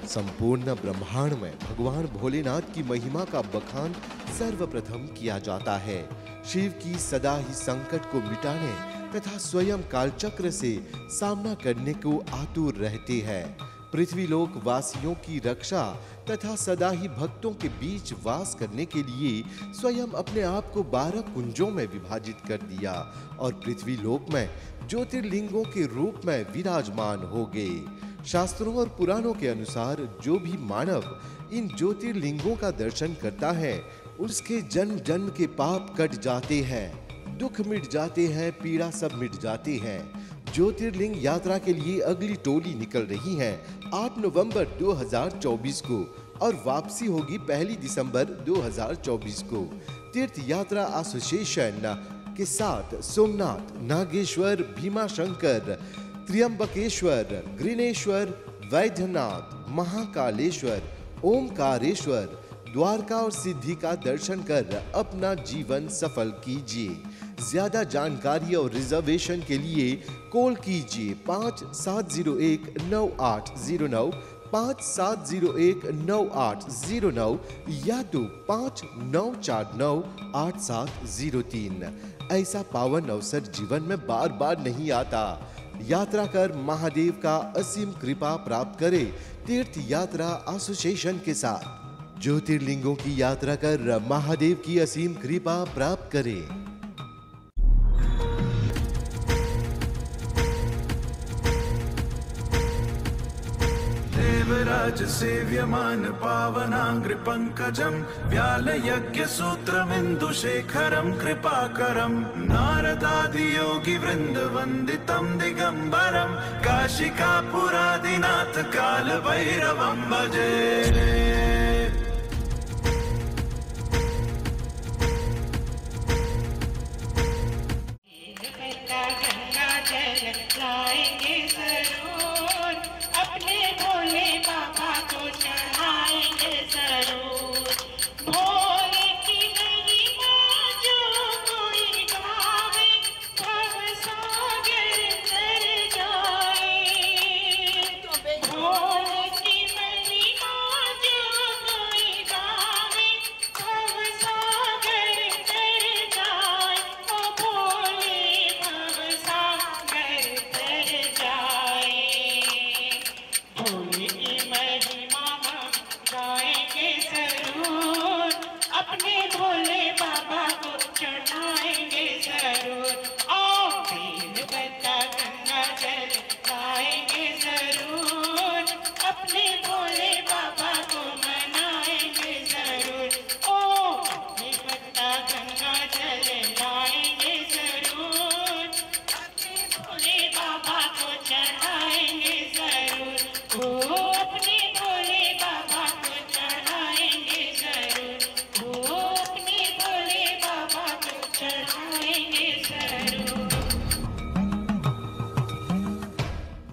संपूर्ण ब्रह्मांड में भगवान भोलेनाथ की महिमा का बखान सर्वप्रथम किया जाता है। शिव की सदा ही संकट को मिटाने तथा स्वयं कालचक्र से सामना करने को आतुर रहते हैं। पृथ्वीलोक वासियों की रक्षा तथा सदा ही भक्तों के बीच वास करने के लिए स्वयं अपने आप को 12 कुंजों में विभाजित कर दिया और पृथ्वीलोक में ज्योतिर्लिंगों के रूप में विराजमान हो गए। शास्त्रों और पुराणों के अनुसार जो भी मानव इन ज्योतिर्लिंगों का दर्शन करता है उसके जन्म जन्म के पाप कट जाते हैं, दुख मिट जाते हैं, पीड़ा सब मिट जाती है। ज्योतिर्लिंग यात्रा के लिए अगली टोली निकल रही है 8 नवंबर 2024 को और वापसी होगी 1 दिसंबर 2024 को। तीर्थ यात्रा एसोसिएशन के साथ सोमनाथ, नागेश्वर, भीमाशंकर, त्र्यंबकेश्वर, ग्रीनेश्वर, वैद्यनाथ, महाकालेश्वर, ओमकारेश्वर, द्वारका और सिद्धि का दर्शन कर अपना जीवन सफल कीजिए। ज्यादा जानकारी और रिजर्वेशन के लिए कॉल कीजिए 57019809, 57019809 या तो 59498703। ऐसा पावन अवसर जीवन में बार बार नहीं आता। यात्रा कर महादेव का असीम कृपा प्राप्त करे। तीर्थ यात्रा एसोसिएशन के साथ ज्योतिर्लिंगों की यात्रा कर महादेव की असीम कृपा प्राप्त करें। देवराज सेव्यमान पावनांग्रि पंकजं व्यालयज्ञ सूत्रमिन्दुशेखरं कृपाकरं नारदादि योगी वृंद वंदितं दिगंबरं काशिकापुरादिनाथ काल भैरवं भजे।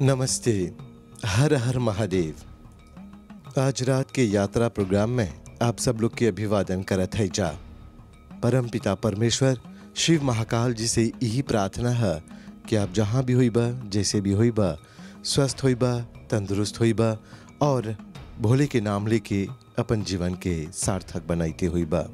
नमस्ते, हर हर महादेव। आज रात के यात्रा प्रोग्राम में आप सब लोग के अभिवादन करत है जा। परम पिता परमेश्वर शिव महाकाल जी से यही प्रार्थना है कि आप जहाँ भी होइबा, जैसे भी होइबा, स्वस्थ होइबा, तंदुरुस्त होइबा और भोले के नाम लेके अपन जीवन के सार्थक बनाइते होइबा।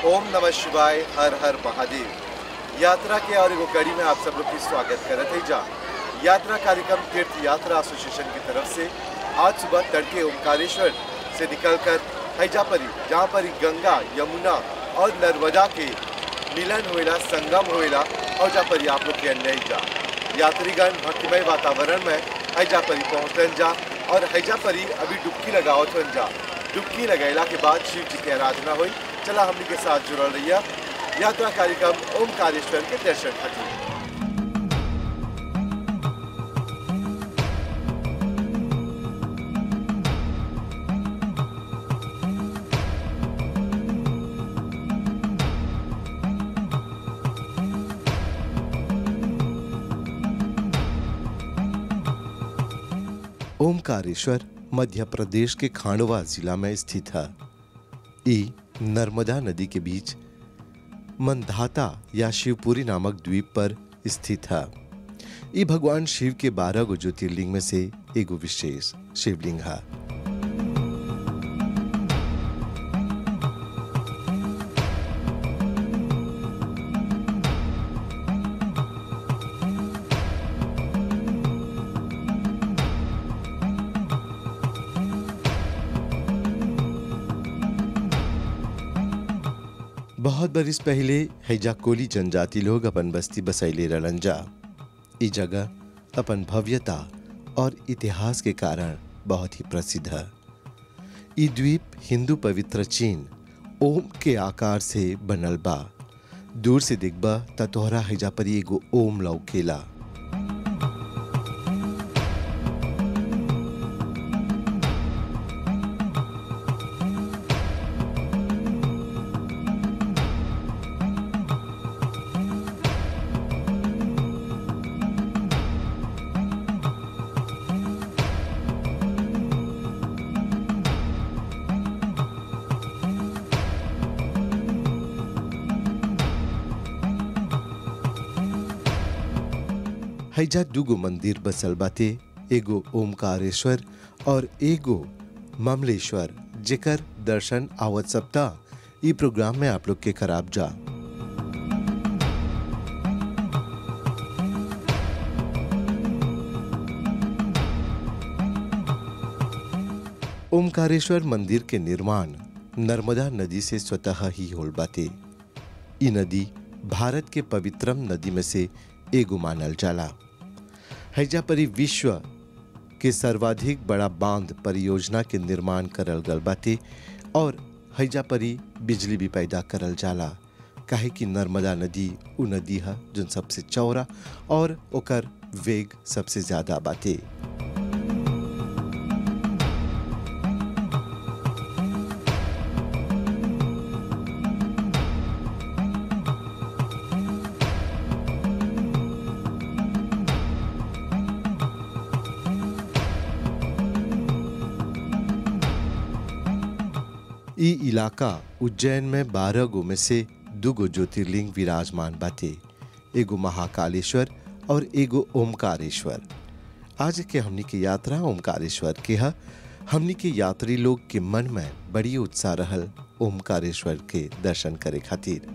ओम नमः शिवाय, हर हर महादेव। यात्रा के और एगो कड़ी में आप सब लोग की स्वागत करत है जा। यात्रा कार्यक्रम तीर्थ यात्रा एसोसिएशन की तरफ से आज सुबह तड़के ओमकारेश्वर से निकलकर हैजापरी, जहाँ पर गंगा, यमुना और नर्मदा के मिलन होएला, संगम होएला, और जहाँ पर आप लोग के अन्य जा यात्रीगण भक्तिमय वातावरण में हैजापरी पहुँचन जा और हैजापरी अभी डुबकी लगावत हन जा। डुबकी लगैला के बाद शिव जी की आराधना हुई। चला हमनी के साथ जुड़ल रहिया यात्रा कार्यक्रम ओमकारेश्वर के दर्शन खातिर। ओमकारेश्वर मध्य प्रदेश के खांडवा जिला में स्थित है। ये नर्मदा नदी के बीच मंधाता या शिवपुरी नामक द्वीप पर स्थित है। ये भगवान शिव के 12 गो ज्योतिर्लिंग में से एगो विशेष शिवलिंग है। बहुत बरिस पहले हैजाकोली जनजाति लोग अपन बस्ती बसैले रहलन जा। ई जगह अपन भव्यता और इतिहास के कारण बहुत ही प्रसिद्ध है। ई द्वीप हिंदू पवित्र चिन्ह ओम के आकार से बनल बा। दूर से दिखबा त तोहरा हैजापरी एगो ओम लौकेला। हैजा दुगो मंदिर बसल बाटे, एगो ओमकारेश्वर और एगो ममलेश्वर, जेकर दर्शन आवत सप्ताह ई प्रोग्राम में आप लोग के कराब जा। ओमकारेश्वर मंदिर के निर्माण नर्मदा नदी से स्वतः ही होल बाटे। ई नदी भारत के पवित्रम नदी में से एगो मानल जाला। हैजापरी विश्व के सर्वाधिक बड़ा बांध परियोजना के निर्माण करल गल बाटे और हैजापरी बिजली भी पैदा करल जाला, काहे कि नर्मदा नदी उ नदी है जो सबसे चौड़ा और ओकर वेग सबसे ज्यादा बाटे। ई इलाका उज्जैन में 12 गो में से 2 गो ज्योतिर्लिंग विराजमान बाटे, एगो महाकालेश्वर और एगो ओमकारेश्वर। आज के हमनी के यात्रा ओमकारेश्वर के है। हमनी के यात्री लोग के मन में बड़ी उत्साह रहल ओमकारेश्वर के दर्शन करे खातिर।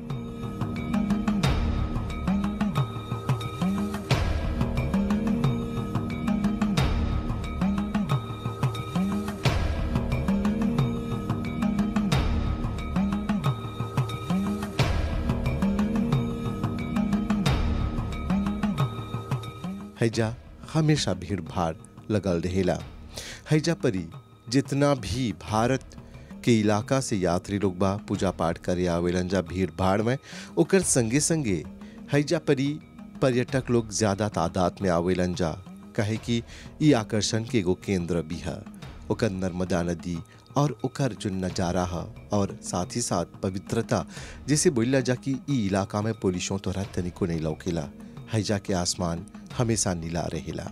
हैजा हमेशा भीड़ भाड़ लगल रहेला। हैजा परी जितना भी भारत के इलाका से यात्री लोग बा पूजा पाठ करे आवेलन जा भीड़ भाड़ में, ओकर संगे संगे हैजा परी पर्यटक लोग ज्यादा तादाद में आवेलन जा, कहे कि ई आकर्षण के एगो केंद्र भी है। ओकर नर्मदा नदी और ओकर जो नजारा है और साथ ही साथ पवित्रता, जैसे बोला जा कि ई इलाका में पोलिशों तोहरा तनिको नहीं लौकेला। हैजा के आसमान हमेशा नीला रहेला।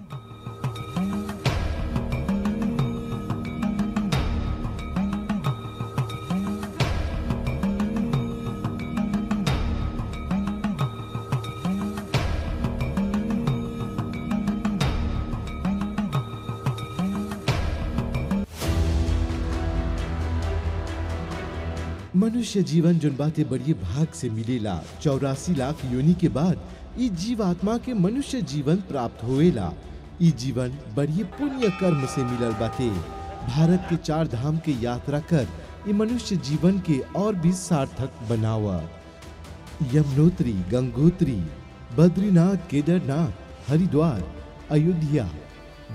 मनुष्य जीवन जोन बातें बड़ी भाग से मिलेला। 84 लाख योनि के बाद ई जीवात्मा के मनुष्य जीवन प्राप्त होएला। ई जीवन बड़ी पुण्य कर्म से मिलल बाते। भारत के 4 धाम के यात्रा कर ई मनुष्य जीवन के और भी सार्थक बनावा। यमुनोत्री, गंगोत्री, बद्रीनाथ, केदारनाथ, हरिद्वार, अयोध्या,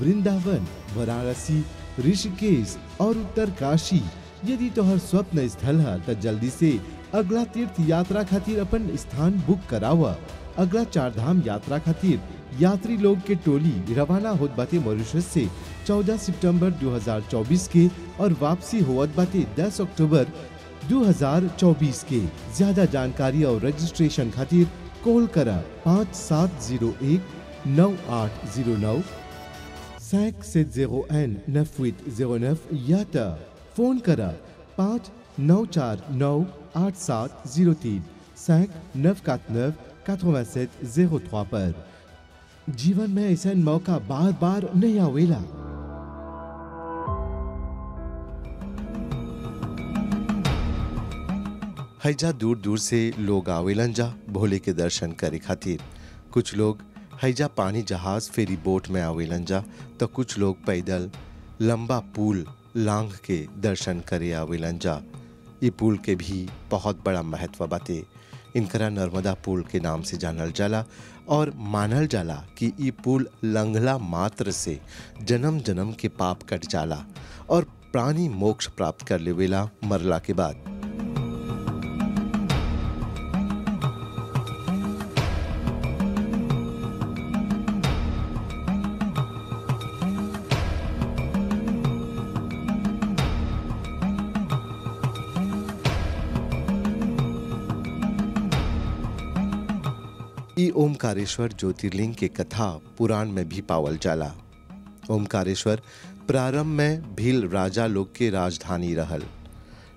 वृंदावन, वाराणसी, ऋषिकेश और उत्तरकाशी यदि तोहर स्वप्न स्थल है तो जल्दी से अगला तीर्थ यात्रा खातिर अपन स्थान बुक करावा। अगला 4 धाम यात्रा खातिर यात्री लोग के टोली रवाना होत बाते मॉरिशस से 14 सितंबर 2024 के और वापसी होत बाते 10 अक्टूबर 2024 के। ज्यादा जानकारी और रजिस्ट्रेशन खातिर कॉल करा 5701 9809 570N 9809 या तो फोन करा 5949 8703 5949 8703 पर। जीवन में ऐसा मौका बार बार नहीं आवेला। हैजा दूर दूर से लोग आवेलन जा भोले के दर्शन करे खातिर। कुछ लोग हैजा पानी जहाज फेरी बोट में आवेलन जा तो कुछ लोग पैदल लंबा पुल लांघ के दर्शन करे आवेलन जा। ये पुल के भी बहुत बड़ा महत्व बाते। इनकरा नर्मदा पुल के नाम से जानल जाला और मानल जाला कि ये पुल लंघला मात्र से जन्म जन्म के पाप कट जाला और प्राणी मोक्ष प्राप्त कर लेवेला मरला के बाद। ई ओमकारेश्वर ज्योतिर्लिंग के कथा पुराण में भी पावल जाला। ओमकारेश्वर प्रारंभ में भील राजा लोग के राजधानी रहल।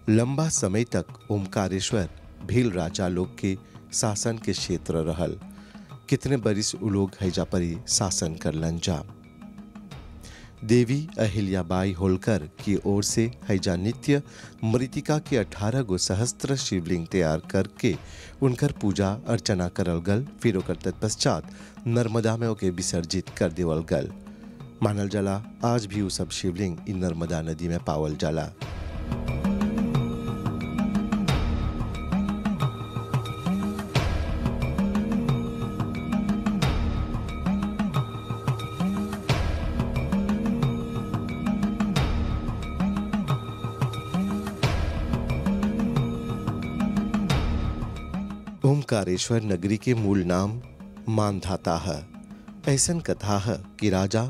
लंबा समय तक ओमकारेश्वर भील राजा लोग के शासन के क्षेत्र रहल। कितने बरिस उ लोग हैजा परी शासन करलन जा। देवी अहिल्याबाई होलकर की ओर से हैजा नित्य मृतिका के 18 गो सहस्त्र शिवलिंग तैयार करके उनकर पूजा अर्चना करल गल। फिर ओकर तत्पश्चात नर्मदा में ओके विसर्जित कर देवल गल। मानल जाला आज भी वो सब शिवलिंग इन नर्मदा नदी में पावल जाला। ओमकारेश्वर नगरी के मूल नाम मानधाता है। ऐसन कथा है कि राजा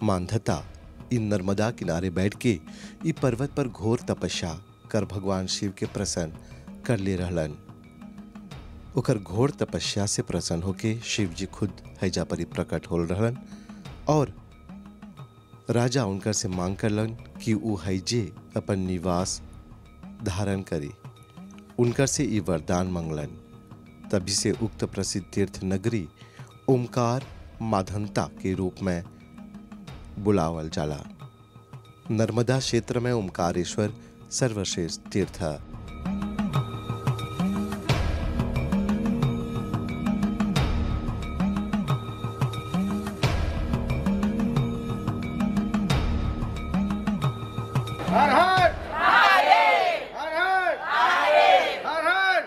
मानधता इन नर्मदा किनारे बैठ के ई पर्वत पर घोर तपस्या कर भगवान शिव के प्रसन्न कर ले रहलन। ओकर घोर तपस्या से प्रसन्न होके शिव जी खुद हैजा परी प्रकट होल रहलन और राजा उनकर से मांग करलन कि वो हैजे अपन निवास धारण करी। उनकर से ई वरदान मंगलन। तभी से उक्त प्रसिद्ध तीर्थ नगरी ओमकार माधनता के रूप में बुलावल जाला। नर्मदा क्षेत्र में ओमकारेश्वर सर्वश्रेष्ठ तीर्थ है। हर हर महादेव, हर हर महादेव, हर हर।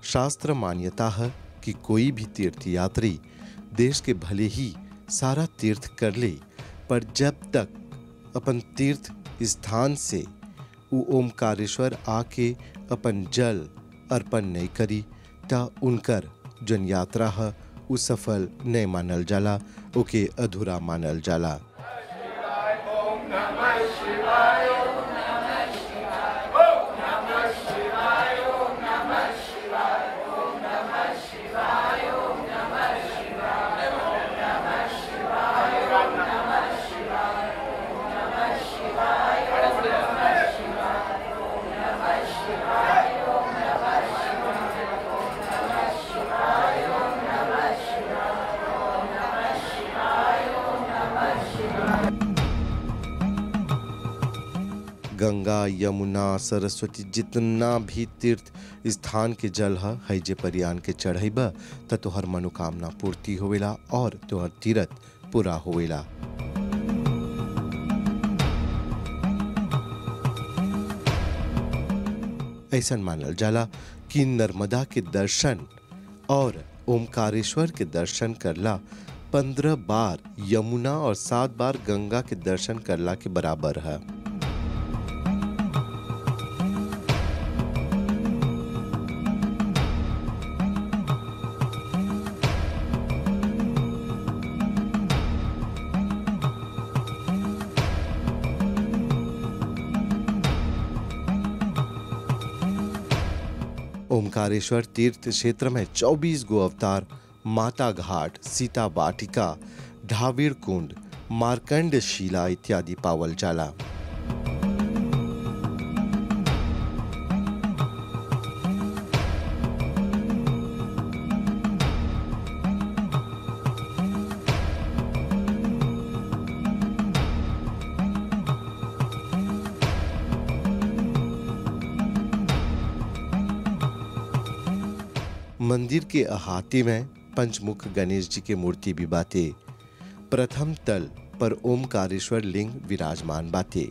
शास्त्र मान्यता है कि कोई भी तीर्थ यात्री देश के भले ही सारा तीर्थ कर ले, पर जब तक अपन तीर्थ स्थान से वो ओमकारेश्वर आके अपन जल अर्पण नहीं करी ता उनकर जन यात्रा है वो सफल नहीं मानल जाला, ओके अधूरा मानल जाला। गंगा यमुना सरस्वती जितना भी तीर्थ स्थान के जल है जे परियान के चढ़ैब त तोहर मनोकामना पूर्ति होवेला और तोहर तीरथ पूरा होवेला। ऐसा मानल जाला कि नर्मदा के दर्शन और ओमकारेश्वर के दर्शन करला 15 बार यमुना और 7 बार गंगा के दर्शन करला के बराबर है। ओमकारेश्वर तीर्थ क्षेत्र में 24 गो अवतार, माता घाट, सीता वाटिका, ढावीर कुंड, मार्कंड शिला इत्यादि पावल जाला। मंदिर के अहाते में पंचमुख गणेश जी की मूर्ति भी बाते। प्रथम तल पर ओमकारेश्वर लिंग विराजमान बाते।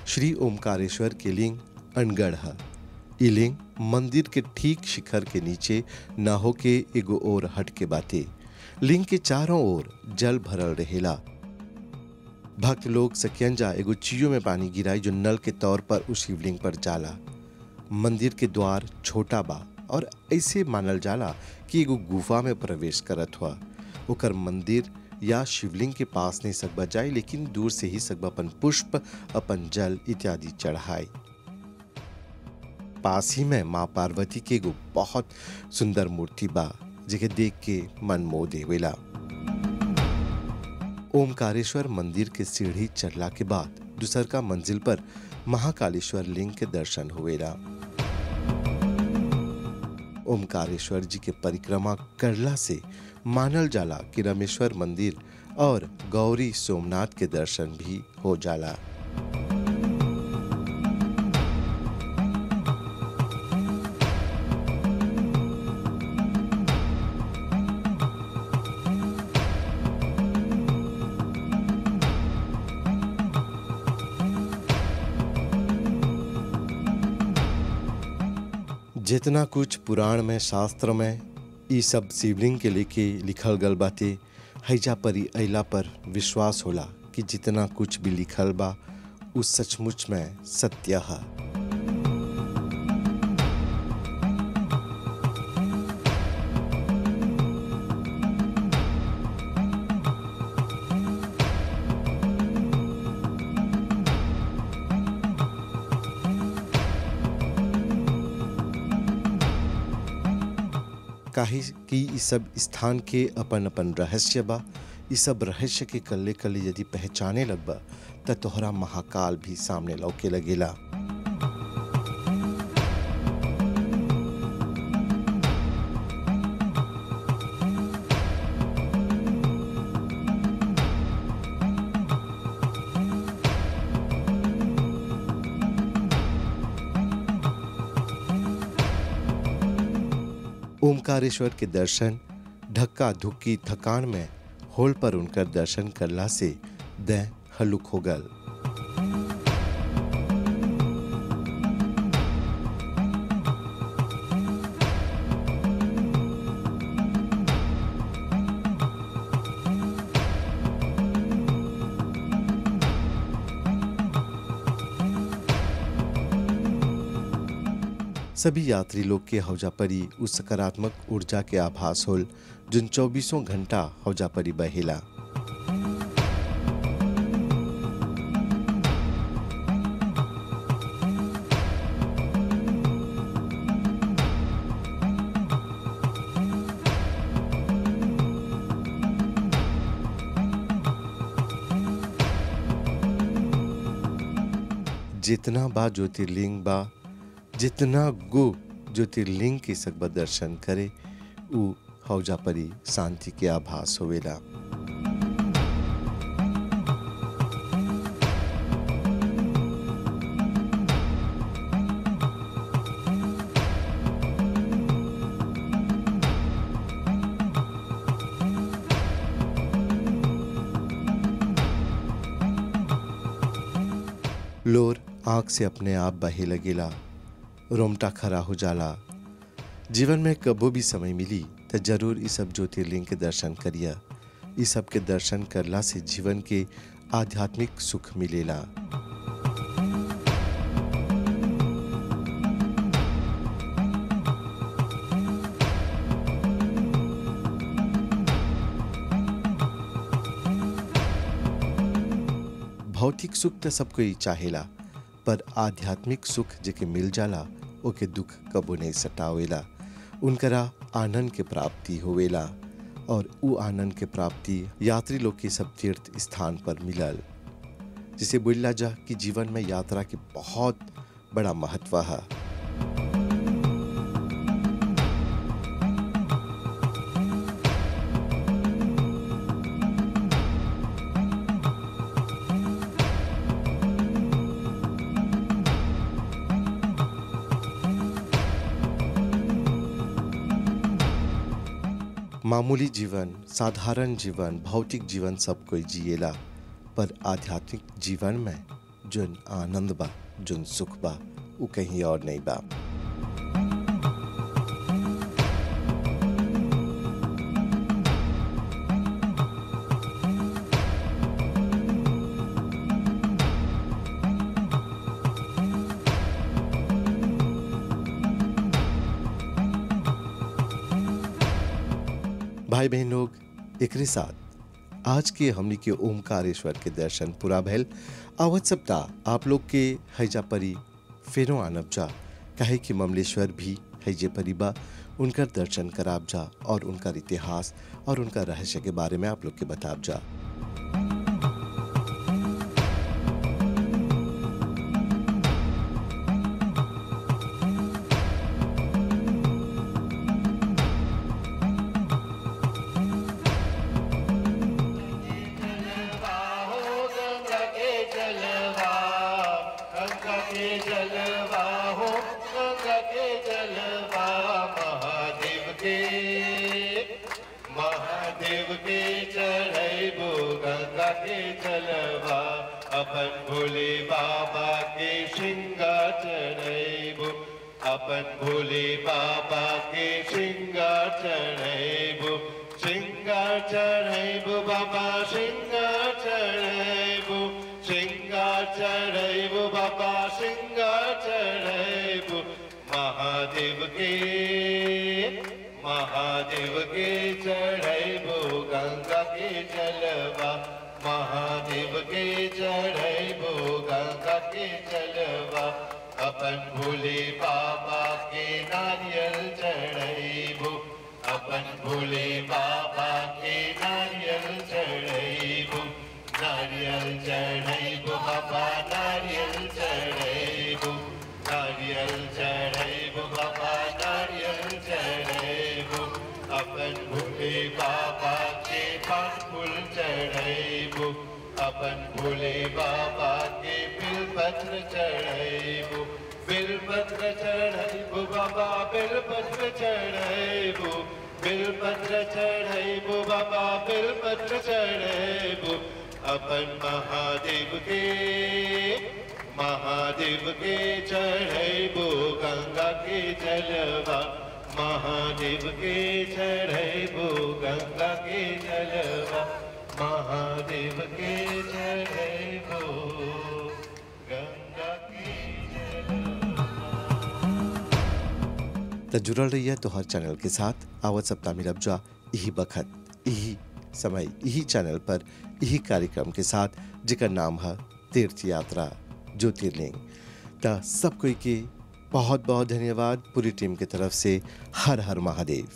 श्री ओमकारेश्वर के लिंग अनगढ़ है। ये लिंग मंदिर के ठीक शिखर के नीचे न होके एगो और हट के बाते। लिंग के चारों ओर जल भरल रहेला। भक्त लोग सकियंजा एगो चियो में पानी गिराई जो नल के तौर पर उस शिवलिंग पर जाला। मंदिर के द्वार छोटा बा और ऐसे मानल जाला कि एगो गुफा में प्रवेश करत हुआ। ओकर मंदिर या शिवलिंग के पास नहीं सकबा जाए, लेकिन दूर से ही सकबा अपन पुष्प, अपन जल इत्यादि चढ़ाए। पास ही में माँ पार्वती के एगो बहुत सुंदर मूर्ति बा जेके देख के मन मोह देवेला। ओमकारेश्वर मंदिर के सीढ़ी चढ़ला के बाद दूसर का मंजिल पर महाकालेश्वर लिंग के दर्शन हुएला। ओमकारेश्वर जी के परिक्रमा करला से मानल जाला कि रामेश्वर मंदिर और गौरी सोमनाथ के दर्शन भी हो जाला। जितना कुछ पुराण में, शास्त्र में ई सब शिवलिंग के लेके लिखल गल बाते, हैजा परी अइला पर विश्वास होला कि जितना कुछ भी लिखल बा उस सचमुच में सत्य है। काहे कि ई सब स्थान के अपन अपन रहस्य बा। ई सब रहस्य के कल्ले कल्ले यदि पहचाने लगबा त तोहरा महाकाल भी सामने लौके लगेला। ओमकारेश्वर के दर्शन ढक्का धुक्की थकान में होल पर उनकर दर्शन करला से देह हलुक हो गल। सभी यात्री लोग के हौजा परी उस सकारात्मक ऊर्जा के आभास होल जिन 24 घंटा हौजा परी बहेला। जितना बा ज्योतिर्लिंग बा, जितना गो ज्योतिर्लिंग के सकबा दर्शन करे उ हौजा परी शांति के आभास होवेला। लोर आँख से अपने आप बहे लगेला, रोमटा खड़ा हो जाला। जीवन में कबो भी समय मिली तो जरूर इस सब ज्योतिर्लिंग के दर्शन करिया। इस सब के दर्शन करला से जीवन के आध्यात्मिक सुख मिलेला। भौतिक सुख तो सब कोई चाहेला, पर आध्यात्मिक सुख जेके मिल जाला ओके दुख कबो नहीं सतावेला। उनकरा आनंद के प्राप्ति होवेला और उ आनंद के प्राप्ति यात्री लोग के सब तीर्थ स्थान पर मिलल। जिसे बोला जा कि जीवन में यात्रा के बहुत बड़ा महत्व है। मामूली जीवन, साधारण जीवन, भौतिक जीवन सब कोई जिएला, पर आध्यात्मिक जीवन में जोन आनंद बा, जोन सुख बा, वो कहीं और नहीं बा। भाई बहन लोग, एकरे साथ आज के हमनी के ओमकारेश्वर के दर्शन पूरा भैल। आवत सप्ताह आप लोग के हैजा परी फेरो आनब जा, काहे कि ममलेश्वर भी हैजे परी बा। उनका दर्शन कराब जा और उनका इतिहास और उनका रहस्य के बारे में आप लोग के बताब जा। महादेव के चढ़ैबो गंगा के जलवा, अपन भोले बाबा के श्रृंगार चढ़ैबो, अपन भोले बाबा के श्रृंगार चढ़ैबो, श्रृंगार चढ़ैबो बाबा श्रृंगार चढ़ैबो, श्रृंगार चढ़ैबो बाबा श्रृंगार चढ़ैबो। महादेव के चढ़ैबो गंगा के जलवा, महादेव के चढ़ैबो गंगा के जलवा, अपन भोले बाबा के नारियल चढ़ैबो, अपन भोले बाबा के नारियल चढ़ैबो, नारियल चढ़ैबो बाबा नारियल चढ़ैबो, नारियल चढ़ैबो बाबा नारियल चढ़ैबो, अपन भोले बाबा के पान फूल चढ़ैबो, अपन भोले बाबा के बिलपत्र चढ़ैबो, बिलपत्र चढ़ैबो बाबा बिलपत्र चढ़ैबो, बिलपत्र चढ़ैबो बाबा बिलपत्र चढ़ैबो। अपन महादेव के चढ़ैबो गंगा के जलवा, महादेव के चढ़ैबो गंगा के जलवा, महादेव के चढ़ैबो गंगा के जलवा। तो जुड़ल रहिए तो हर चैनल के साथ। आवत सप्ताह मिलब जा यही बखत, यही समय, यही चैनल पर, यही कार्यक्रम के साथ, जिकर नाम है तीर्थ यात्रा ज्योतिर्लिंग। तो सब कोई के बहुत बहुत धन्यवाद पूरी टीम की तरफ से। हर हर महादेव।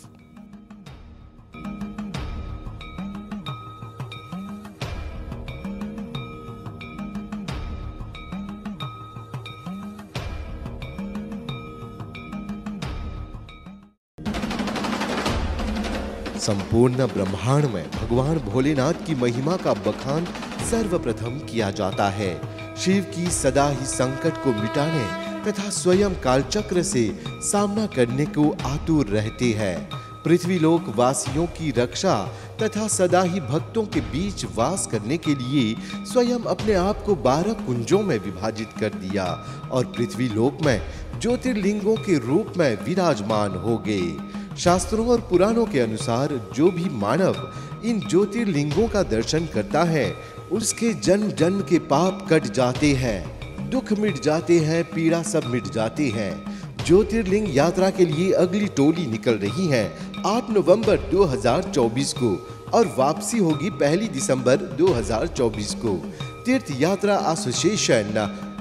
संपूर्ण ब्रह्मांड में भगवान भोलेनाथ की महिमा का बखान सर्वप्रथम किया जाता है। शिव की सदा ही संकट को मिटाने तथा स्वयं कालचक्र से सामना करने को आतुर रहते हैं। पृथ्वी लोक वासियों की रक्षा तथा सदा ही भक्तों के बीच वास करने के लिए स्वयं अपने आप को 12 कुंजों में विभाजित कर दिया और पृथ्वी लोक में ज्योतिर्लिंगों के रूप में विराजमान हो गए। शास्त्रों और पुराणों के अनुसार जो भी मानव इन ज्योतिर्लिंगों का दर्शन करता है उसके जन्म जन्म के पाप कट जाते हैं, दुख मिट जाते हैं, पीड़ा सब मिट जाती है। ज्योतिर्लिंग यात्रा के लिए अगली टोली निकल रही है 8 नवंबर 2024 को और वापसी होगी 1 दिसंबर 2024 को। तीर्थ यात्रा एसोसिएशन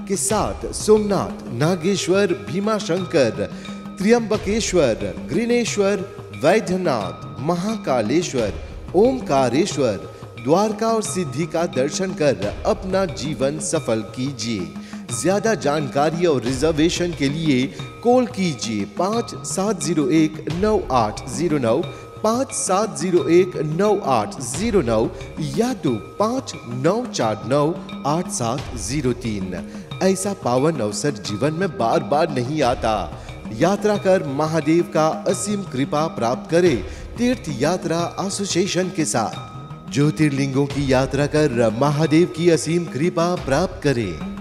के साथ सोमनाथ, नागेश्वर, भीमाशंकर, त्र्यंबकेश्वर, ग्रीनेश्वर, वैद्यनाथ, महाकालेश्वर, ओमकारेश्वर, द्वारका और सिद्धि का दर्शन कर अपना जीवन सफल कीजिए। ज्यादा जानकारी और रिजर्वेशन के लिए कॉल कीजिए 57019809, 57019809 या तो 59498703। ऐसा पावन अवसर जीवन में बार बार नहीं आता। यात्रा कर महादेव का असीम कृपा प्राप्त करे तीर्थ यात्रा एसोसिएशन के साथ। ज्योतिर्लिंगों की यात्रा कर महादेव की असीम कृपा प्राप्त करें।